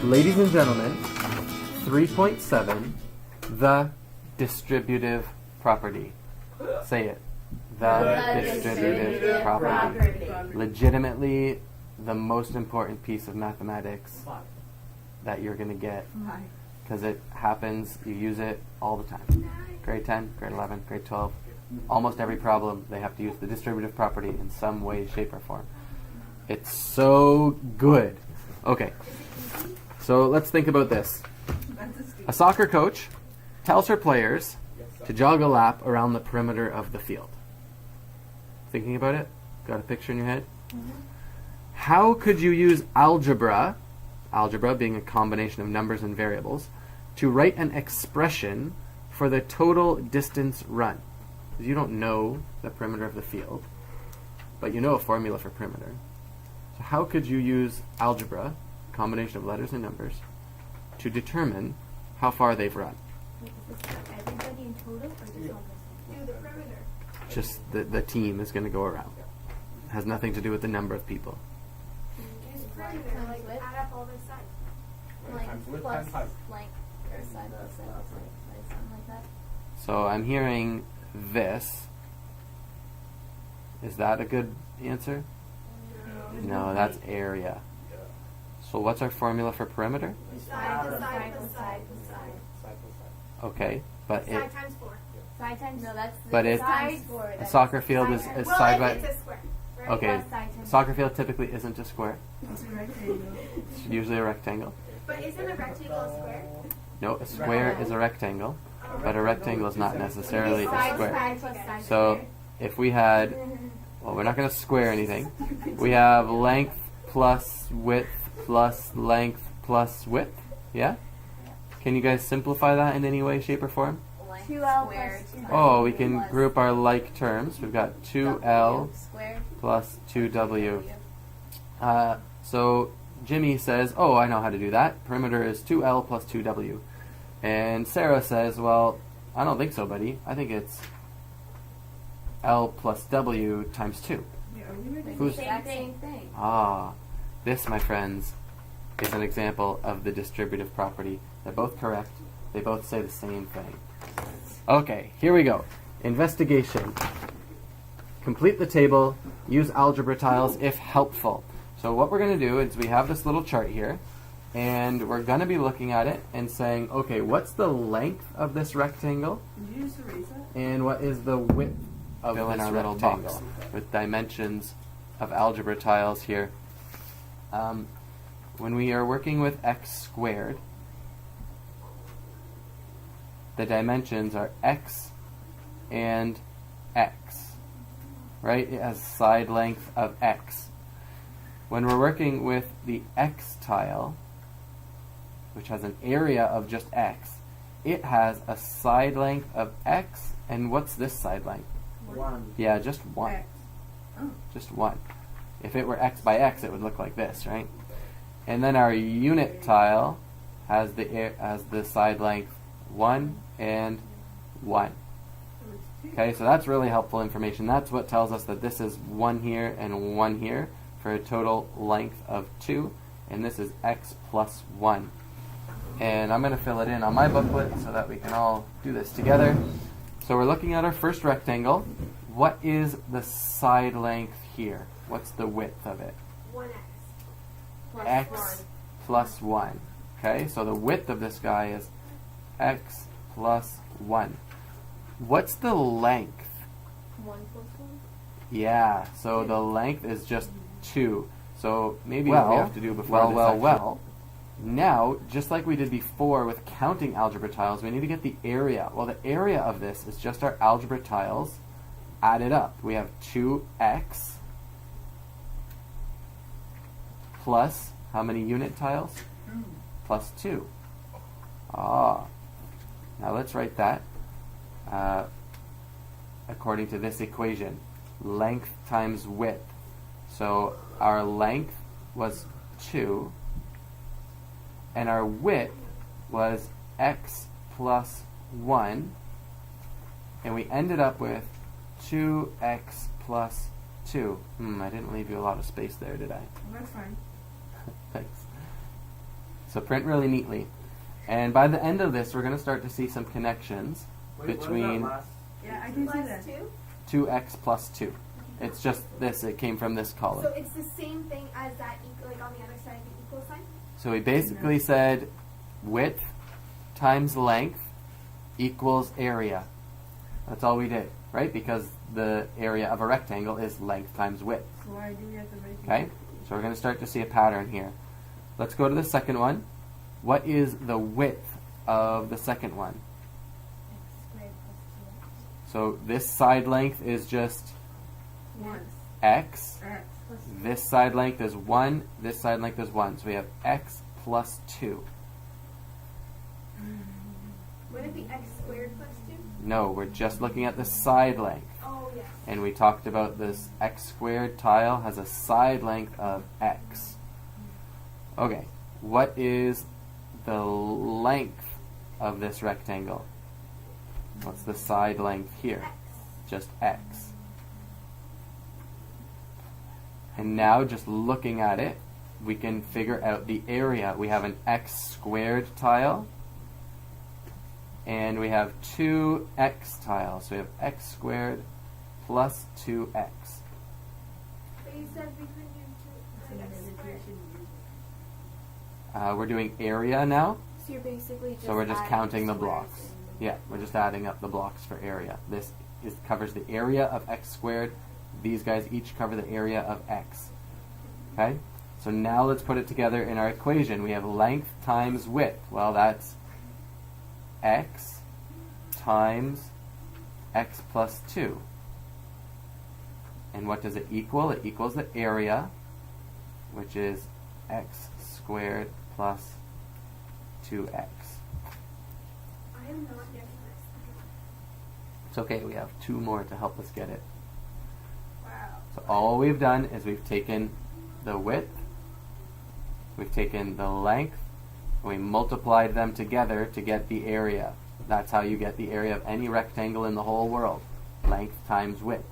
Ladies and gentlemen, 3.7, the distributive property. Say it. The distributive property. Legitimately, the most important piece of mathematics that you're going to get, because it happens, you use it all the time. Grade 10, grade 11, grade 12, almost every problem they have to use the distributive property in some way, shape, or form. It's so good. Okay, so let's think about this. A soccer coach tells her players to jog a lap around the perimeter of the field. Thinking about it? Got a picture in your head? How could you use algebra being a combination of numbers and variables, to write an expression for the total distance run? Because you don't know the perimeter of the field, but you know a formula for perimeter. So how could you use algebra, a combination of letters and numbers, to determine how far they've run? Is this for everybody in total, or just one person? Do the perimeter. Just the team is going to go around. It has nothing to do with the number of people. Use perimeter, like add up all the sides. Like plus length or side plus side plus length, something like that. So I'm hearing this. Is that a good answer? No, that's area. So what's our formula for perimeter? Side to side plus side plus side. Okay, but it, Side times 4. Side times no, that's But the it- side a soccer field is Well, side if by. it's a square, right? Okay, Plus side times soccer field typically isn't a square. It's a rectangle. It's usually a rectangle. But isn't a rectangle a square? No, a square is a rectangle, but a rectangle is not necessarily a side square. square plus side So square. if we had, well, we're not going to square anything. We have length plus width plus length plus width. Yeah? Can you guys simplify that in any way, shape, or form? 2L plus 2W. Oh, we can group our like terms. We've got 2L squared plus 2W. So Jimmy says, oh, I know how to do that. Perimeter is 2L plus 2W. And Sarah says, well, I don't think so, buddy. I think it's L plus W times 2. Yeah, are we ready? Who's- Same thing. Ah, this, my friends, is an example of the distributive property. They're both correct. They both say the same thing. Okay, here we go. Investigation. Complete the table. Use algebra tiles if helpful. So what we're going to do is we have this little chart here, and we're going to be looking at it and saying, okay, what's the length of this rectangle, Did you just erase that? and what is the width of this in our little rectangle? box. With dimensions of algebra tiles here. When we are working with x squared, the dimensions are x and x, right? It has side length of x. When we're working with the x tile, which has an area of just x, it has a side length of x, and what's this side length? 1. Yeah, just 1. X. Oh. Just 1. If it were x by x, it would look like this, right? And then our unit tile has the side length 1 and 1. Okay, so that's really helpful information. That's what tells us that this is 1 here and 1 here for a total length of 2, and this is x plus 1. And I'm going to fill it in on my booklet so that we can all do this together. So we're looking at our first rectangle. What is the side length here? What's the width of it? 1x. Plus X 1. plus 1. Okay, so the width of this guy is x plus 1. What's the length? 1 plus 1. Yeah, so the length is just 2. So maybe what we have to do before well. Now, just like we did before with counting algebra tiles, we need to get the area. Well, the area of this is just our algebra tiles added up. We have 2x plus how many unit tiles? Plus 2. Ah. Now let's write that according to this equation. Length times width. So our length was 2, and our width was x plus 1, and we ended up with 2x plus 2. I didn't leave you a lot of space there, did I? Well, that's fine. Thanks. So print really neatly. And by the end of this, we're going to start to see some connections between Yeah, I can see Plus that. 2. 2x plus 2. It's just this. It came from this column. So it's the same thing as that, like on the other side, the equal sign? So we basically said width times length equals area. That's all we did, right? Because the area of a rectangle is length times width. So why do we have to write Okay? So we're going to start to see a pattern here. Let's go to the second one. What is the width of the second one? X squared plus 2x. So this side length is just 1? x. X. Plus This side length is 1. This side length is 1. So we have x plus 2. Wouldn't it be x squared plus 2? No, we're just looking at the side length. Oh, yes. And we talked about this x squared tile has a side length of x. Okay, what is the length of this rectangle? What's the side length here? X. Just x. And now, just looking at it, we can figure out the area. We have an x squared tile, and we have 2x tiles. So we have x squared plus 2x. But you said we couldn't do 2 like x squared. We're doing area now, So you're basically just so we're just adding counting the squares blocks. in. Yeah, we're just adding up the blocks for area. This covers the area of x squared. These guys each cover the area of x. Okay? So now let's put it together in our equation. We have length times width. Well, that's x times x plus 2. And what does it equal? It equals the area, which is x squared plus 2x. I am not getting this. It's okay, we have 2 more to help us get it. Wow. So all we've done is we've taken the width, we've taken the length, and we multiplied them together to get the area. That's how you get the area of any rectangle in the whole world. Length times width.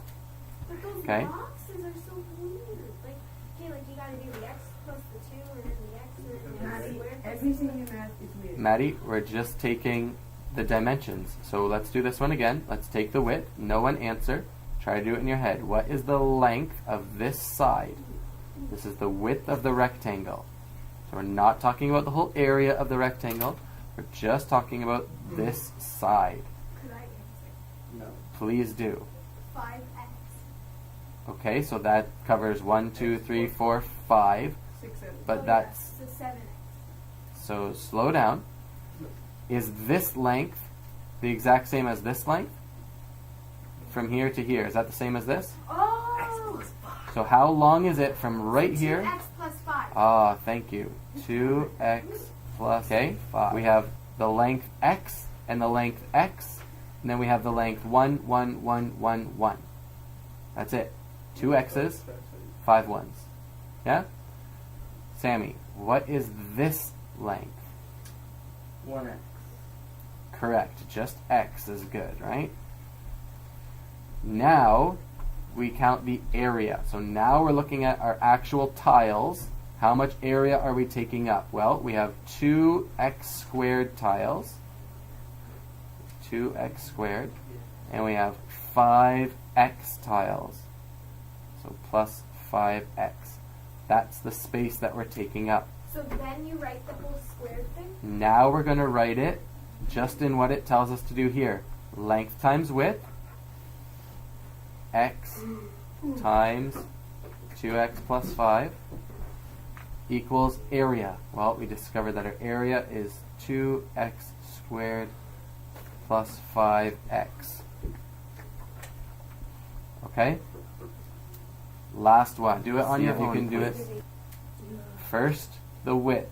But those Okay. boxes are so weird. Like, okay, like you gotta do the x plus the 2 and then the x and then the x squared. plus Everything the in math is weird. Maddie, we're just taking the dimensions. So let's do this one again. Let's take the width. No one answer. Try to do it in your head. What is the length of this side? This is the width of the rectangle. So we're not talking about the whole area of the rectangle. We're just talking about this side. Could I answer? No. Please do. 5x. Okay, so that covers 1, 2, 3, 4, 5. 6, 7. But Oh, that's, yes, so 7x. so slow down. Is this length the exact same as this length? From here to here, is that the same as this? Oh! So how long is it from right here? 2x plus 5. Ah, thank you. 2x plus, okay, 5. We have the length x and the length x, and then we have the length 1, 1, 1, 1, 1. That's it. 2 x's, 5 ones. Yeah? Sammy, what is this length? 1x. Correct. Just x is good, right? Now we count the area. So now we're looking at our actual tiles. How much area are we taking up? Well, we have 2x squared tiles. 2x squared. And we have 5x tiles. So plus 5x. That's the space that we're taking up. So then you write the whole squared thing? Now we're going to write it just in what it tells us to do here. Length times width. X times 2x plus 5 equals area. Well, we discovered that our area is 2x squared plus 5x. Okay? Last one. Do it on your own. You can do it. First, the width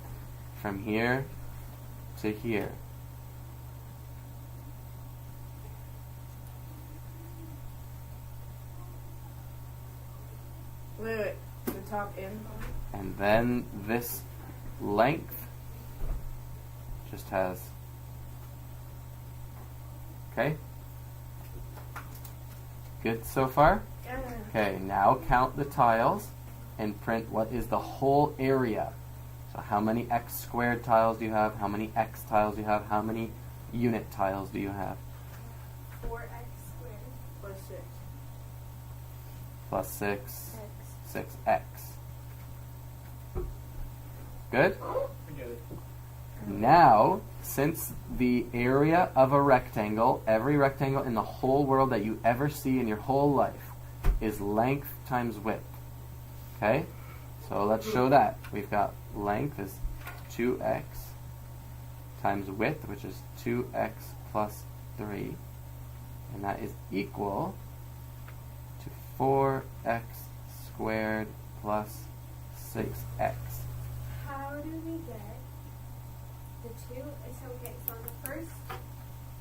from here to here. Wait. The top end? And then this length just has, okay? Good so far? Yeah. Okay, now count the tiles and print what is the whole area. So how many x squared tiles do you have? How many x tiles do you have? How many unit tiles do you have? 4x squared. Plus 6. Plus 6, X. 6x. Good? I get it. Now, since the area of a rectangle, every rectangle in the whole world that you ever see in your whole life, is length times width. Okay? So let's show that. We've got length is 2x times width, which is 2x plus 3. And that is equal to 4x squared plus 6x. How do we get the two? So okay, so in the first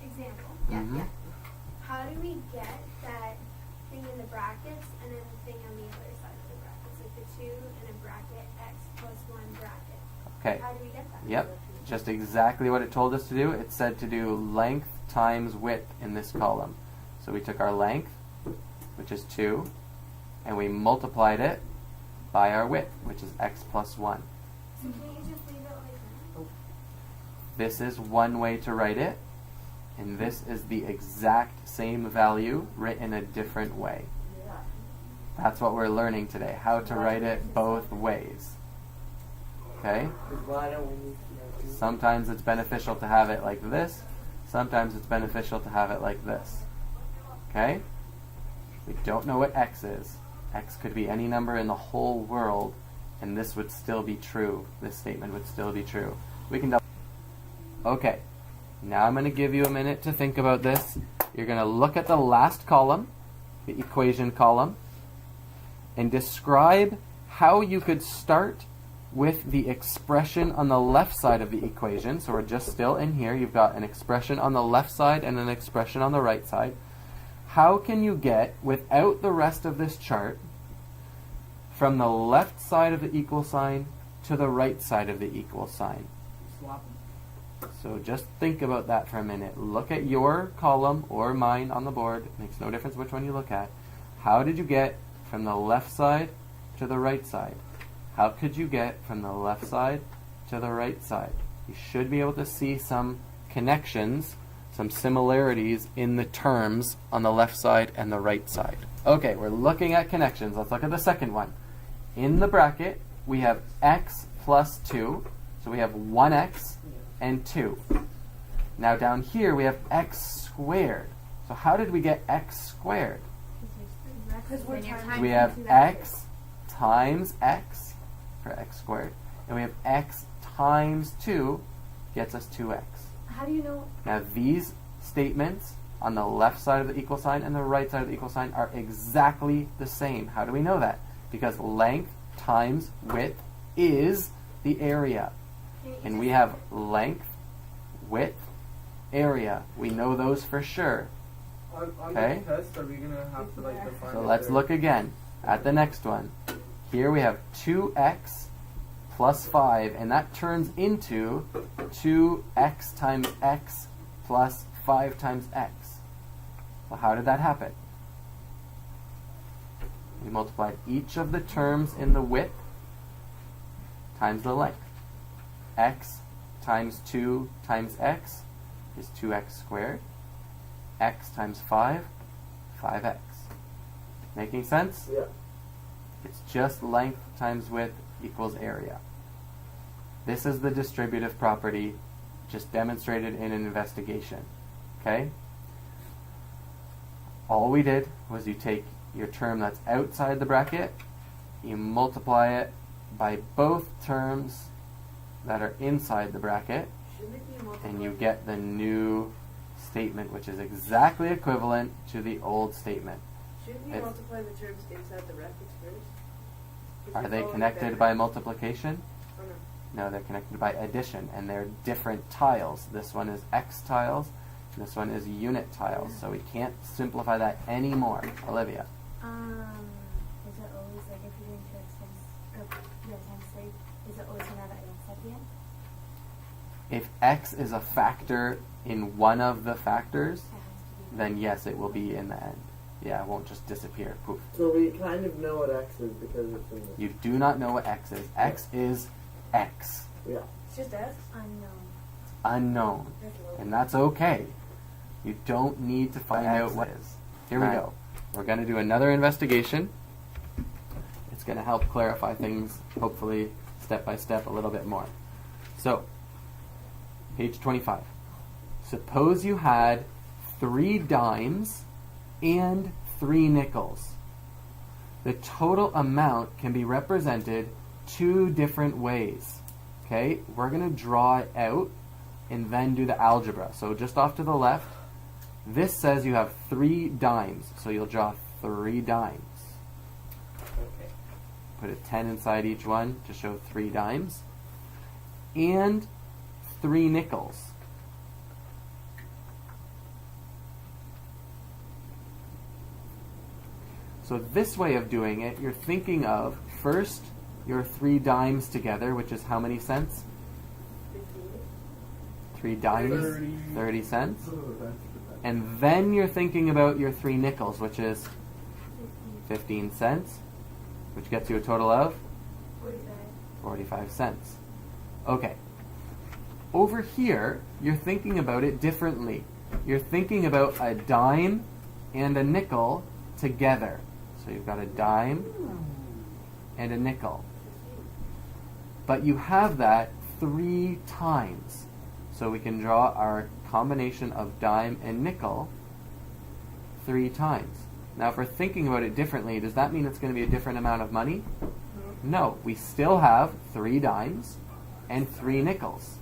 example, Mhm. how do we get that thing in the brackets and then the thing on the other side of the brackets? Like the 2 in a bracket, x plus 1 bracket. Okay. How do we get that? Yep. Just exactly what it told us to do. It said to do length times width in this column. So we took our length, which is 2, and we multiplied it by our width, which is x plus 1. So can't you just leave it like that? This is one way to write it, and this is the exact same value written a different way. That's what we're learning today, how to write it both ways. Okay? Why don't we need to know? Sometimes it's beneficial to have it like this. Sometimes it's beneficial to have it like this. Okay? We don't know what x is. X could be any number in the whole world, and this would still be true. This statement would still be true. We can double. Okay. Now I'm going to give you a minute to think about this. You're going to look at the last column, the equation column, and describe how you could start with the expression on the left side of the equation. So we're just still in here. You've got an expression on the left side and an expression on the right side. How can you get, without the rest of this chart, from the left side of the equal sign to the right side of the equal sign? Swap them. So just think about that for a minute. Look at your column or mine on the board. It makes no difference which one you look at. How did you get from the left side to the right side? How could you get from the left side to the right side? You should be able to see some connections, some similarities in the terms on the left side and the right side. Okay, we're looking at connections. Let's look at the second one. In the bracket, we have x plus 2. So we have 1x and 2. Now down here, we have x squared. So how did we get x squared? Because we're trying We have x times x for x squared. And we have x times 2 gets us 2x. How do you know? Now these statements on the left side of the equal sign and the right side of the equal sign are exactly the same. How do we know that? Because length times width is the area. And we have length, width, area. We know those for sure. On Okay. the test, are we gonna have to like define? So it let's there? look again at the next one. Here we have 2x plus 5, and that turns into 2x times x plus 5 times x. Well, how did that happen? We multiplied each of the terms in the width times the length. X times 2 times x is 2x squared. X times 5, 5x. Making sense? Yeah. It's just length times width equals area. This is the distributive property just demonstrated in an investigation. Okay? All we did was you take your term that's outside the bracket, you multiply it by both terms that are inside the bracket, Shouldn't it be multiplied? and you get the new statement, which is exactly equivalent to the old statement. Shouldn't we It's- multiply the terms inside the brackets first? Is Are it they always connected better? by multiplication? Or no? No, they're connected by addition, and they're different tiles. This one is x tiles, and this one is unit tiles, so we can't simplify that anymore. Olivia. Is it always like if you're doing 2x times 3, is it always gonna have an x at the end? If x is a factor in one of the factors, It has to be. then yes, it will be in the end. Yeah, it won't just disappear. Poof. So we kind of know what x is because it's in the. You do not know what x is. X is X. Yeah. It's just X? Unknown. Unknown. That's low. And that's okay. You don't need to find out what it is. Here we go. We're going to do another investigation. It's going to help clarify things, hopefully, step by step a little bit more. So, page 25. Suppose you had 3 dimes and 3 nickels. The total amount can be represented 2 different ways. Okay, we're going to draw it out and then do the algebra. So just off to the left, this says you have 3 dimes. So you'll draw 3 dimes. Okay. Put a 10 inside each one to show 3 dimes. And 3 nickels. So this way of doing it, you're thinking of first your 3 dimes together, which is how many cents? 15. 3 dimes, 30. 30 cents. Oh, that's the And then you're thinking about your 3 nickels, which is 15 cents, which gets you a total of 45 cents. Okay. Over here, you're thinking about it differently. You're thinking about a dime and a nickel together. So you've got a dime and a nickel. But you have that 3 times. So we can draw our combination of dime and nickel 3 times. Now if we're thinking about it differently, does that mean it's going to be a different amount of money? No, we still have 3 dimes and 3 nickels.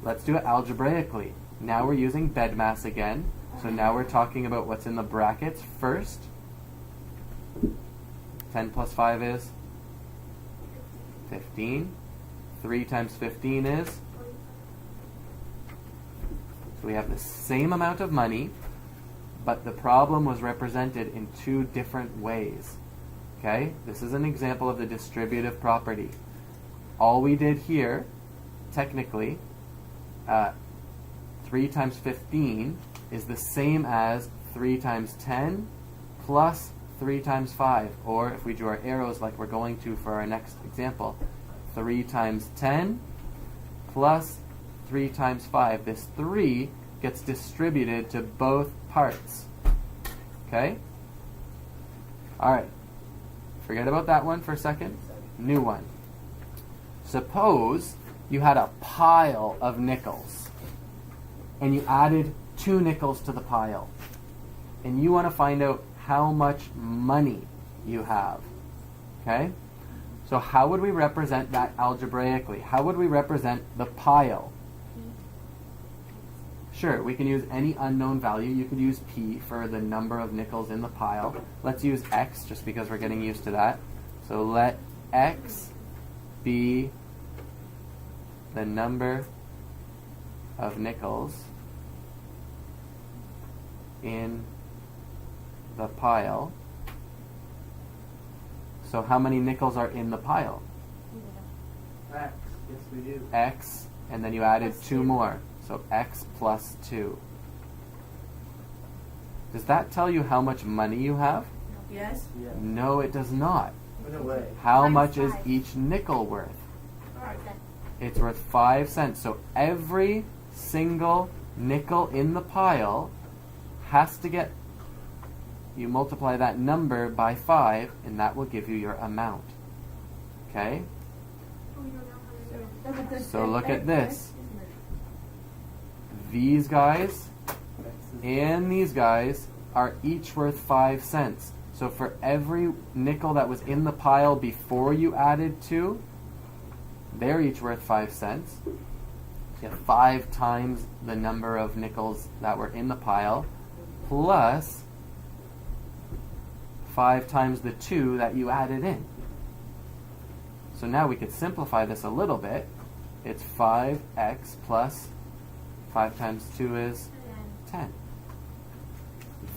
Let's do it algebraically. Now we're using BEDMAS again. So now we're talking about what's in the brackets first. 10 plus 5 is 15. 3 times 15 is? So we have the same amount of money, but the problem was represented in 2 different ways. Okay? This is an example of the distributive property. All we did here, technically, 3 times 15 is the same as 3 times 10 plus 3 times 5. Or if we drew our arrows like we're going to for our next example, 3 times 10 plus 3 times 5. This 3 gets distributed to both parts. Okay? Alright. Forget about that one for a second. New one. Suppose you had a pile of nickels and you added 2 nickels to the pile. And you want to find out how much money you have. Okay? So how would we represent that algebraically? How would we represent the pile? Sure, we can use any unknown value. You could use P for the number of nickels in the pile. Let's use X just because we're getting used to that. So let X be the number of nickels in the pile. So how many nickels are in the pile? X. Yes, we do. X, and then you added 2 more. So X plus 2. Does that tell you how much money you have? Yes? Yeah. No, it does not. In a way. How Times much is 5. each nickel worth? 5 cents. It's worth 5 cents. So every single nickel in the pile has to get, you multiply that number by 5, and that will give you your amount. Okay? We don't know how many. So look at this. These guys and these guys are each worth 5 cents. So for every nickel that was in the pile before you added 2, they're each worth 5 cents. You have 5 times the number of nickels that were in the pile, plus 5 times the 2 that you added in. So now we could simplify this a little bit. It's 5x plus 5 times 2 is 10.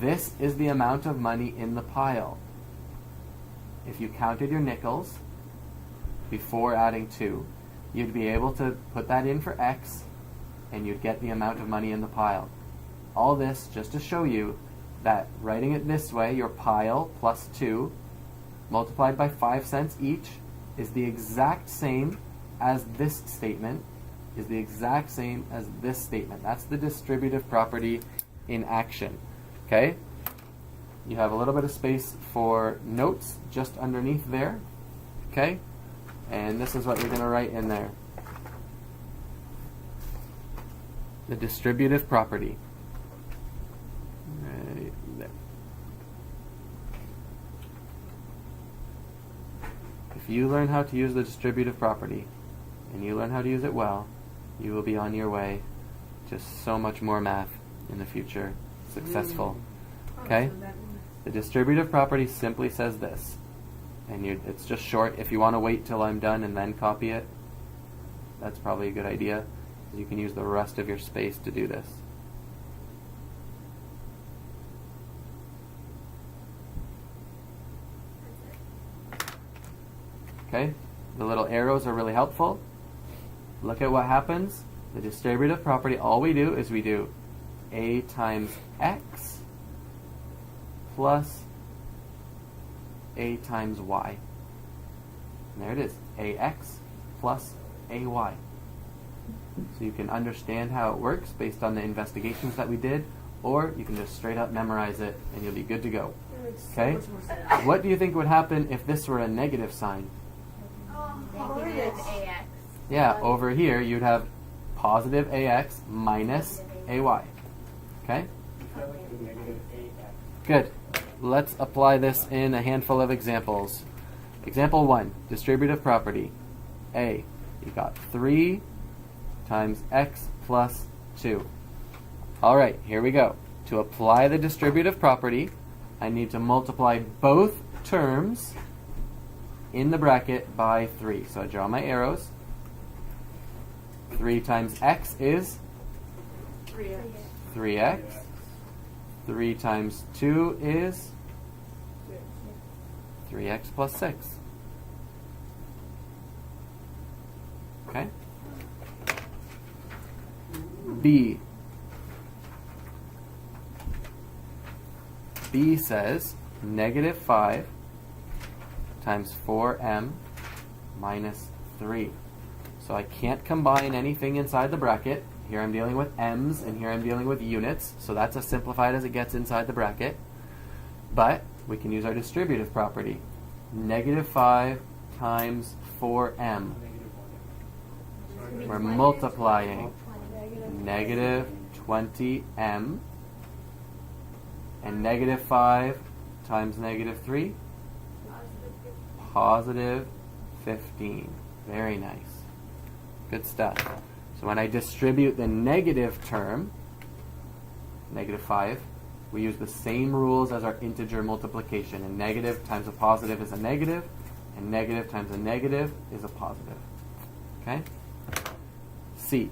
This is the amount of money in the pile. If you counted your nickels before adding 2, you'd be able to put that in for x, and you'd get the amount of money in the pile. All this just to show you that writing it this way, your pile plus 2 multiplied by 5 cents each is the exact same as this statement is the exact same as this statement. That's the distributive property in action. Okay? You have a little bit of space for notes just underneath there. Okay? And this is what you're going to write in there. The distributive property. Right there. If you learn how to use the distributive property, and you learn how to use it well, you will be on your way to so much more math in the future. Successful. Okay? The distributive property simply says this. And it's just short. If you want to wait till I'm done and then copy it, that's probably a good idea. You can use the rest of your space to do this. Okay? The little arrows are really helpful. Look at what happens. The distributive property, all we do is we do a times x plus a times y. And there it is, ax plus ay. So you can understand how it works based on the investigations that we did, or you can just straight up memorize it and you'll be good to go. Okay? What do you think would happen if this were a negative sign? Negative AX. Yeah, over here you'd have positive ax minus ay. Okay? Good. Let's apply this in a handful of examples. Example 1, distributive property. A, you got 3 times x plus 2. Alright, here we go. To apply the distributive property, I need to multiply both terms in the bracket by 3. So I draw my arrows. 3 times x is 3x. 3 times 2 is 3x plus 6. Okay? B. B says negative 5 times 4m minus 3. So I can't combine anything inside the bracket. Here I'm dealing with m's, and here I'm dealing with units. So that's as simplified as it gets inside the bracket. But we can use our distributive property. Negative 5 times 4m. We're multiplying negative 20m. And negative 5 times negative 3? Positive 15. Very nice. Good stuff. So when I distribute the negative term, negative 5, we use the same rules as our integer multiplication. A negative times a positive is a negative, and negative times a negative is a positive. Okay? C.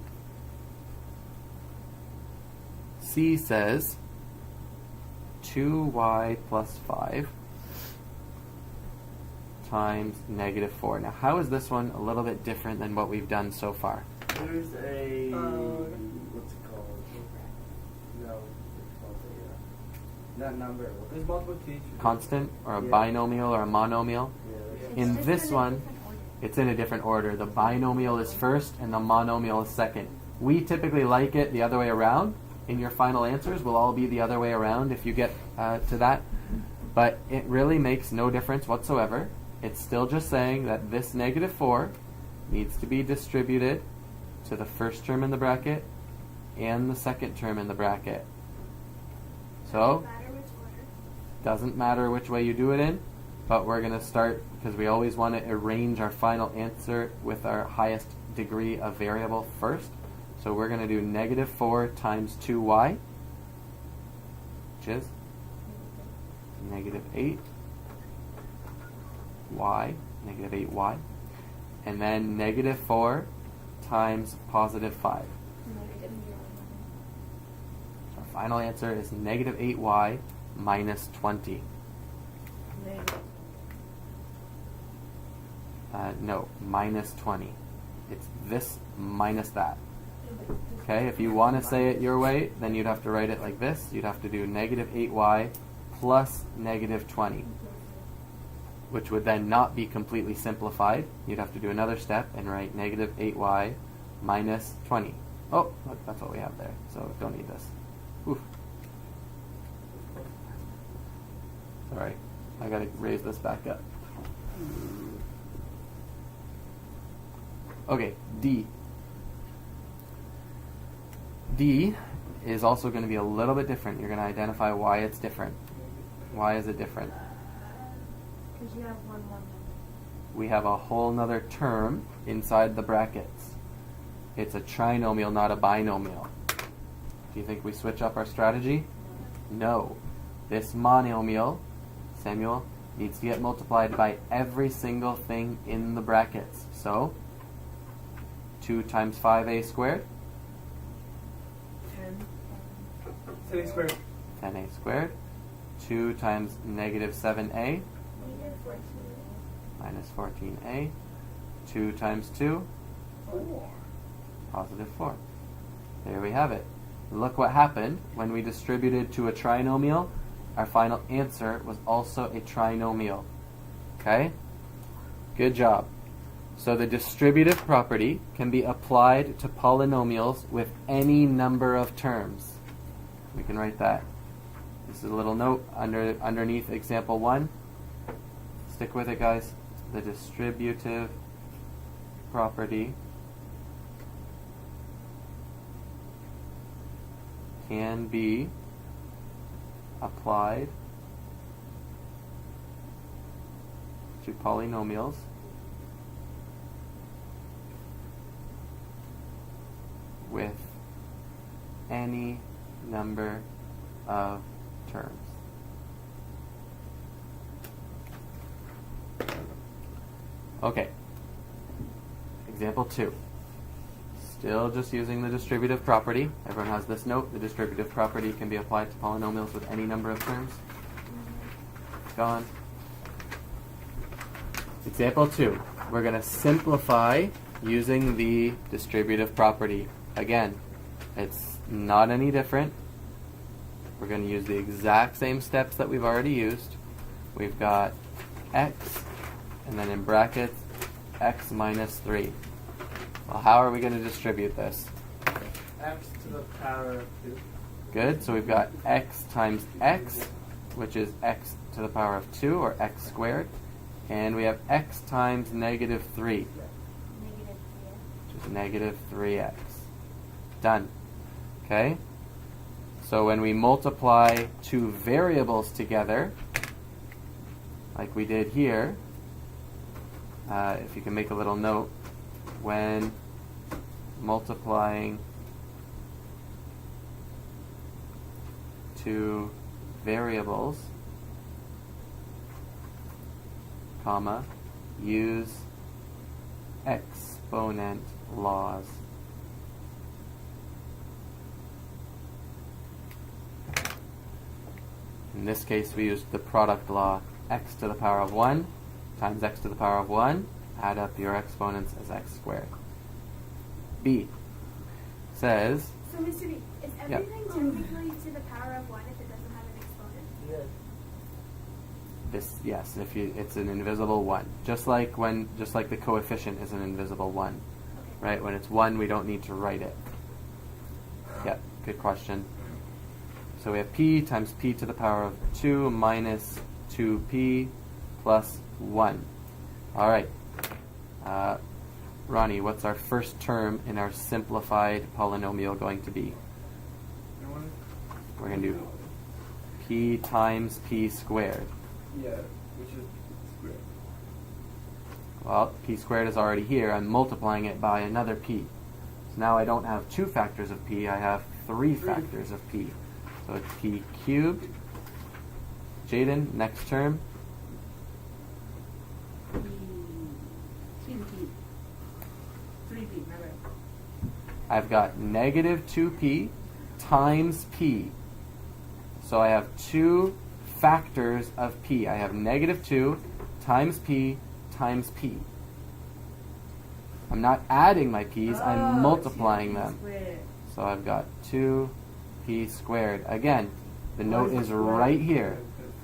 C says 2y plus 5 times negative 4. Now, how is this one a little bit different than what we've done so far? There's a what's it called? No, it's called not number. There's multiplication. Constant or a Yeah. binomial or a monomial? Yeah. In this one, it's in a different order. The binomial is first and the monomial is second. We typically like it the other way around. In your final answers will all be the other way around if you get to that. But it really makes no difference whatsoever. It's still just saying that this negative 4 needs to be distributed to the first term in the bracket and the second term in the bracket. So, doesn't matter which way you do it in, but we're going to start, because we always want to arrange our final answer with our highest degree of variable first. So we're going to do negative 4 times 2y, which is negative 8y, negative 8y. And then negative 4 times positive 5. Our final answer is negative 8y minus 20. No, minus 20. It's this minus that. Okay, if you want to say it your way, then you'd have to write it like this. You'd have to do negative 8y plus negative 20. which would then not be completely simplified. You'd have to do another step and write negative 8y minus 20. Oh, look, that's what we have there, so don't need this. Oof. Sorry, I gotta raise this back up. Okay, D. D is also going to be a little bit different. You're going to identify why it's different. Why is it different? Because you have one more number. We have a whole nother term inside the brackets. It's a trinomial, not a binomial. Do you think we switch up our strategy? No. This monomial, Samuel, needs to get multiplied by every single thing in the brackets. So, 2 times 5a squared, 10 squared. 10a squared. 2 times negative 7a Negative 14. minus 14a. 2 times 2, 4. positive 4. There we have it. Look what happened when we distributed to a trinomial. Our final answer was also a trinomial. Okay? Good job. So the distributive property can be applied to polynomials with any number of terms. We can write that. This is a little note underneath example 1. Stick with it, guys. The distributive property can be applied to polynomials with any number of terms. Okay. Example 2. Still just using the distributive property. Everyone has this note. The distributive property can be applied to polynomials with any number of terms. It's gone. Example 2. We're going to simplify using the distributive property. Again, it's not any different. We're going to use the exact same steps that we've already used. We've got x, and then in brackets, x minus 3. Well, how are we going to distribute this? X to the power of 2. Good, so we've got x times x, which is x to the power of 2, or x squared. And we have x times negative 3, Negative 3. which is negative 3x. Done. Okay? So when we multiply two variables together, like we did here, if you can make a little note, when multiplying two variables, comma, use exponent laws. In this case, we used the product law, x to the power of 1 times x to the power of 1. Add up your exponents as x squared. B says, So, Mr. B, is Yeah. everything technically to the power of 1 if it doesn't have an exponent? Yeah. this, yes, if you, it's an invisible 1. Just like the coefficient is an invisible 1. Okay. Right? When it's 1, we don't need to write it. Yeah, good question. So we have p times p to the power of 2 minus 2p plus 1. All right. Ronnie, what's our first term in our simplified polynomial going to be? We're going to do p times p squared. Yeah, which is squared. Well, p squared is already here. I'm multiplying it by another p. So now I don't have 2 factors of p, I have 3 factors of p. So it's p cubed. Jaden, next term. 3p, my bad. I've got negative 2p times p. So I have 2 factors of p. I have negative 2 times p times p. I'm not adding my p's, I'm multiplying them. Squared. So I've got 2p squared. Again, the note is right here.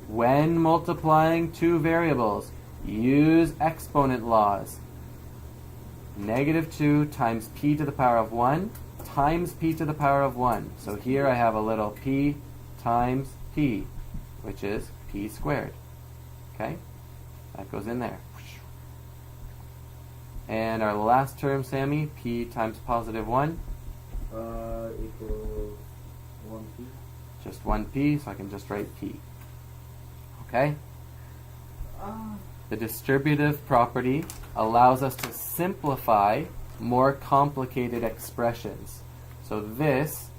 When multiplying two variables, use exponent laws. Negative 2 times p to the power of 1 times p to the power of 1. So here I have a little p times p, which is p squared. Okay? That goes in there. And our last term, Sammy, p times positive 1. Equals 1p. Just 1p, so I can just write p. Okay? The distributive property allows us to simplify more complicated expressions. So this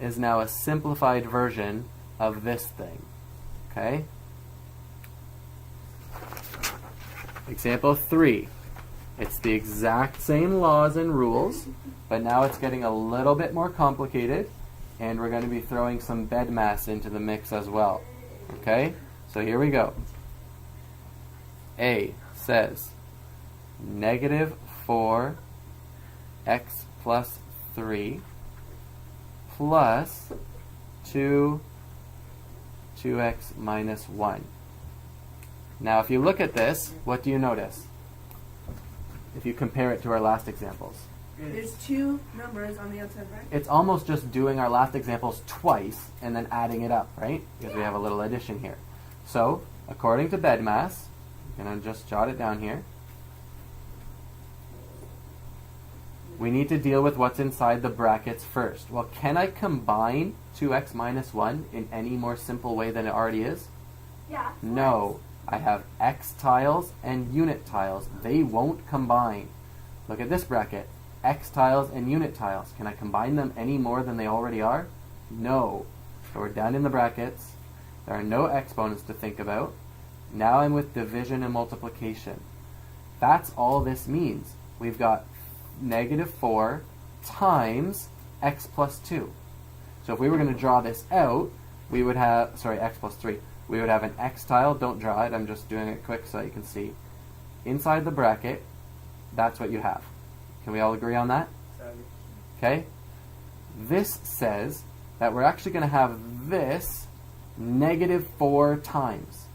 is now a simplified version of this thing. Okay? Example 3. It's the exact same laws and rules, but now it's getting a little bit more complicated, and we're going to be throwing some bed mass into the mix as well. Okay? So here we go. A says negative 4x plus 3 plus 2x minus 1. Now if you look at this, what do you notice? If you compare it to our last examples. There's two numbers on the outside bracket. It's almost just doing our last examples twice and then adding it up, right? Because we have a little addition here. So, according to BEDMAS, I'm going to just jot it down here. We need to deal with what's inside the brackets first. Well, can I combine 2x minus 1 in any more simple way than it already is? Yeah. No. I have x tiles and unit tiles. They won't combine. Look at this bracket. X tiles and unit tiles. Can I combine them any more than they already are? No. So we're down in the brackets. There are no exponents to think about. Now I'm with division and multiplication. That's all this means. We've got negative 4 times x plus 2. So if we were going to draw this out, we would have, x plus 3. We would have an x tile. Don't draw it. I'm just doing it quick so that you can see. Inside the bracket, that's what you have. Can we all agree on that? Okay? This says that we're actually going to have this negative 4 times.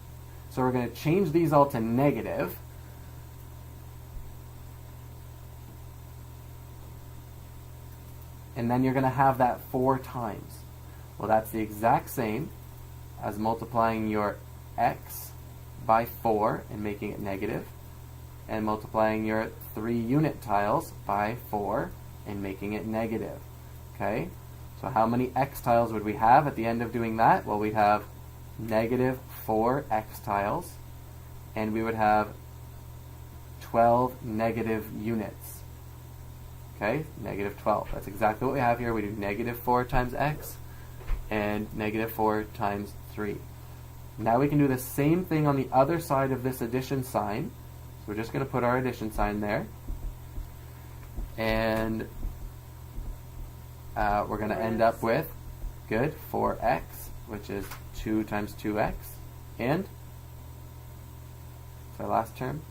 So we're going to change these all to negative. And then you're going to have that 4 times. Well, that's the exact same as multiplying your x by 4 and making it negative, and multiplying your 3 unit tiles by 4 and making it negative. Okay? So how many x tiles would we have at the end of doing that? Well, we'd have negative 4 x tiles, and we would have 12 negative units. Okay? Negative 12. That's exactly what we have here. We do negative 4 times x and negative 4 times 3. Now we can do the same thing on the other side of this addition sign. So we're just going to put our addition sign there. And we're going to end up with, 4x, which is 2 times 2x. And, what's our last term?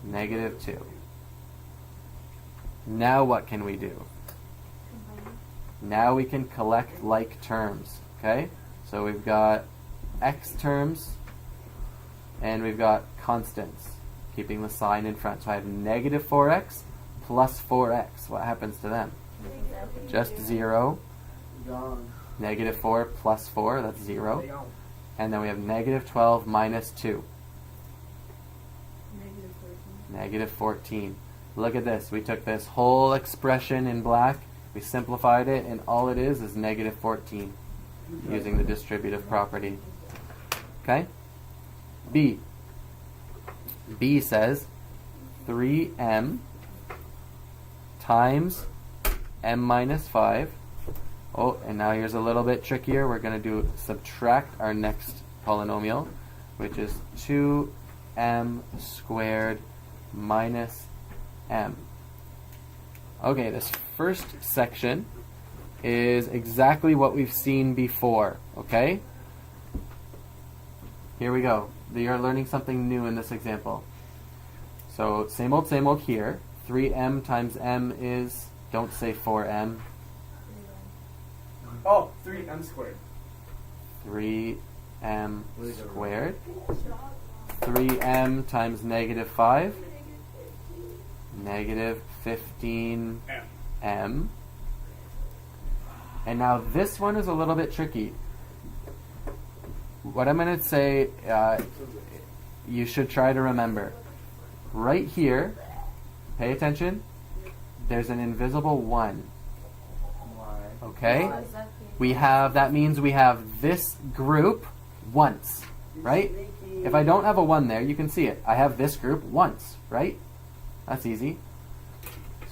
Negative 2. Now what can we do? Now we can collect like terms, okay? So we've got x terms, and we've got constants, keeping the sign in front. So I have negative 4x plus 4x. What happens to them? Just 0. Gone. Negative 4 plus 4, that's 0. And then we have negative 12 minus 2. Negative 14. Look at this. We took this whole expression in black, we simplified it, and all it is negative 14 using the distributive property. Okay? B. B says 3m times m minus 5. Oh, and now here's a little bit trickier. We're going to do subtract our next polynomial, which is 2m squared minus m. Okay, this first section is exactly what we've seen before, okay? Here we go. You're learning something new in this example. So, same old here. 3m times m is, don't say 4m. Oh, 3m squared. 3m squared. 3m times negative 5. Negative 15m. And now this one is a little bit tricky. What I'm going to say, you should try to remember. Right here, pay attention, there's an invisible 1. Why? Okay? That means we have this group once, right? If I don't have a 1 there, you can see it. I have this group once, right? That's easy.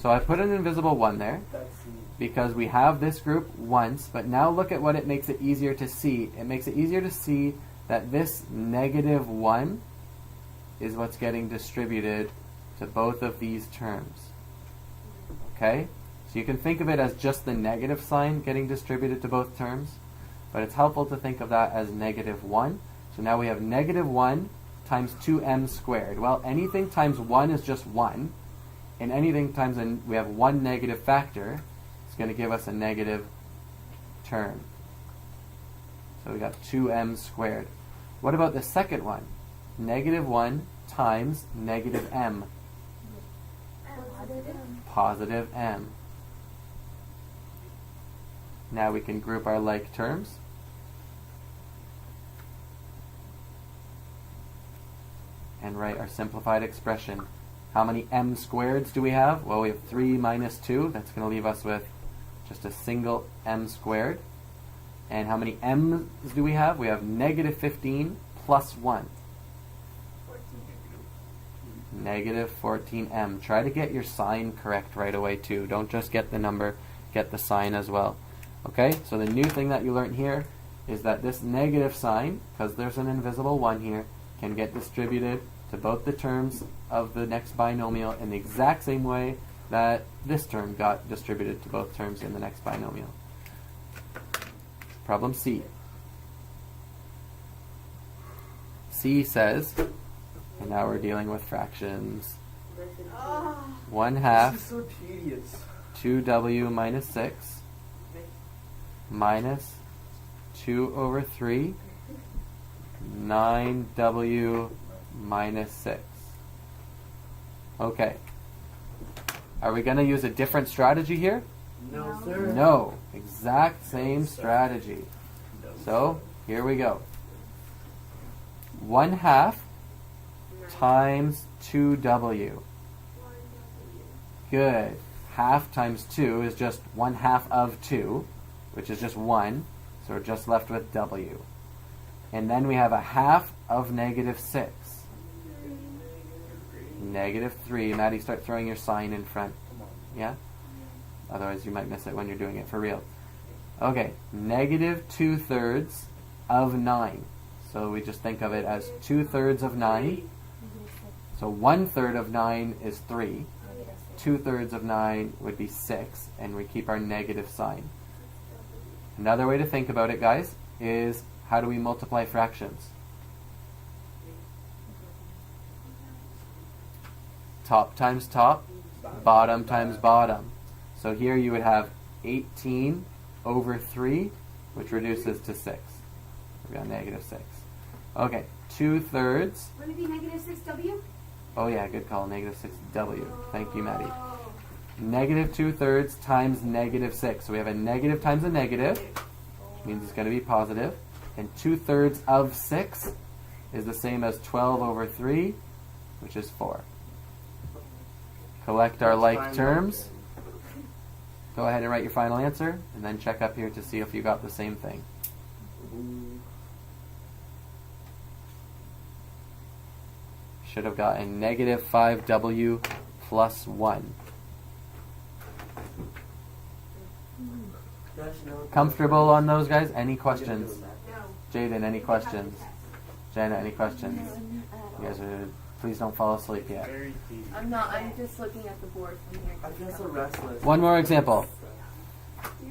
So I put an invisible 1 there That's because we have this group once, but now look at what it makes it easier to see. It makes it easier to see that this negative 1 is what's getting distributed to both of these terms. Okay? So you can think of it as just the negative sign getting distributed to both terms, but it's helpful to think of that as negative 1. So now we have negative 1 times 2m squared. Well, anything times 1 is just 1, and anything times we have one negative factor, it's going to give us a negative term. So we got 2m squared. What about the second one? Negative 1 times negative m. Positive m. Now we can group our like terms. And write our simplified expression. How many m squareds do we have? Well, we have 3 minus 2. That's going to leave us with just a single m squared. And how many m's do we have? We have negative 15 plus 1. Negative 14m. Try to get your sign correct right away too. Don't just get the number, get the sign as well. Okay, so the new thing that you learned here is that this negative sign, because there's an invisible 1 here, can get distributed to both the terms of the next binomial in the exact same way that this term got distributed to both terms in the next binomial. Problem C. C says, and now we're dealing with fractions, 1/2 This is so tedious. 2w minus 6 minus 2 over 3 9w minus 6. Okay. Are we going to use a different strategy here? No, sir. No. Exact same strategy. So, here we go. 1/2 times 2w. Good. Half times 2 is just 1/2 of 2, which is just 1. So we're just left with w. And then we have a half of negative 6. Negative 3. Maddie, start throwing your sign in front. Yeah? Otherwise you might miss it when you're doing it for real. Okay. Negative 2/3 of 9. So we just think of it as 2/3 of 9. So 1/3 of 9 is 3. 2/3 of 9 would be 6. And we keep our negative sign. Another way to think about it, guys, is how do we multiply fractions? Top times top, bottom times bottom. So here you would have 18 over 3, which reduces to 6. We got negative 6. Okay, 2/3. Would it be negative 6w? Oh yeah, good call, negative 6w. Thank you, Maddie. Negative 2/3 times negative 6. So we have a negative times a negative, which means it's going to be positive. And 2/3 of 6 is the same as 12 over 3, which is 4. Collect our like terms. Go ahead and write your final answer, and then check up here to see if you got the same thing. Should have gotten negative 5w plus 1. Comfortable on those, guys? Any questions? Jaden, any questions? Jana, any questions? You guys are, please don't fall asleep yet. Very tedious. I'm not. I'm just looking at the board from here. I feel so restless. One more example.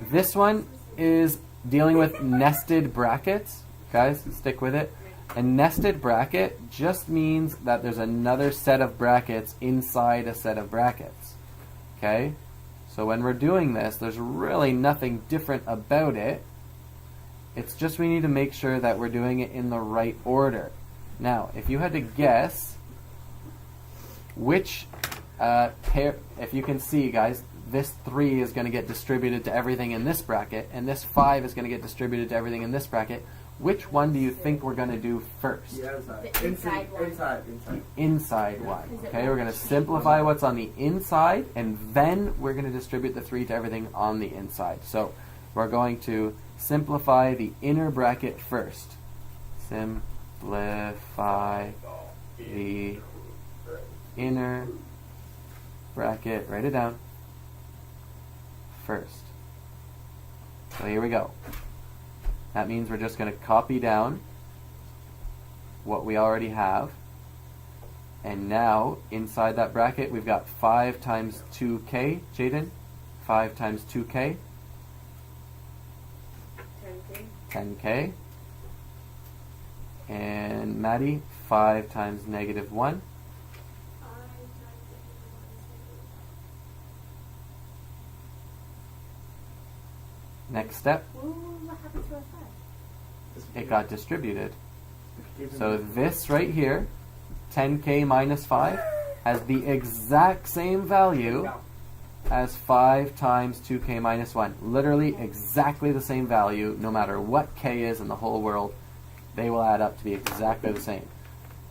This one is dealing with nested brackets. Guys, stick with it. A nested bracket just means that there's another set of brackets inside a set of brackets. Okay? So when we're doing this, there's really nothing different about it. It's just we need to make sure that we're doing it in the right order. Now, if you had to guess which pair, if you can see, guys, this 3 is going to get distributed to everything in this bracket, and this 5 is going to get distributed to everything in this bracket. Which one do you think we're going to do first? The outside. The inside one. Inside. The inside one. Okay, we're going to simplify what's on the inside, and then we're going to distribute the 3 to everything on the inside. So we're going to simplify the inner bracket first. Simplify the inner bracket. Write it down first. So here we go. That means we're just going to copy down what we already have. And now, inside that bracket, we've got 5 times 2k. Jaden? 5 times 2k. 10K. 10k. And Maddie? 5 times negative 1. 5 times Next step, Ooh, what happened to our 5? it got distributed. So this right here, 10k minus 5, has the exact same value as 5 times 2k minus 1. Literally exactly the same value, no matter what k is in the whole world. They will add up to be exactly the same.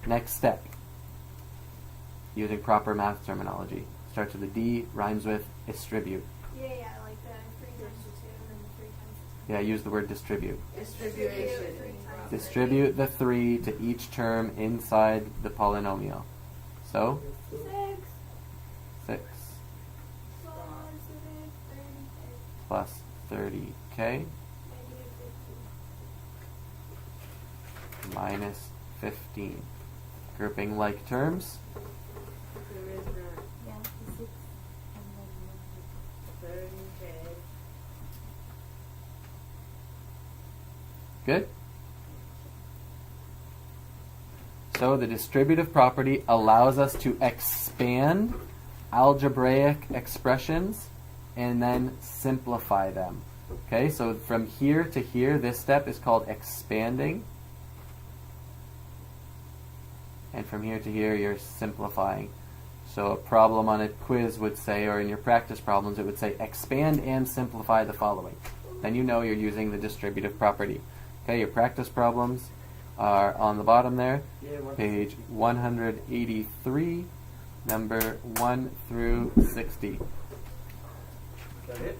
Next step, using proper math terminology. Starts with a D, rhymes with distribute. Yeah, like the 3 times the 2 and then the 3 times Yeah, use the word distribute. Distribution. Distribute the 3 to each term inside the polynomial. So, 6. 6 plus 30k -15. minus 15. Grouping like terms. There is not Yeah, the 6 and then 30K. Good? So the distributive property allows us to expand algebraic expressions and then simplify them. Okay, so from here to here, this step is called expanding. And from here to here, you're simplifying. So a problem on a quiz would say, or in your practice problems, it would say expand and simplify the following. Then you know you're using the distributive property. Okay, your practice problems are on the bottom there, page 183, number 1 through 60. Is that it?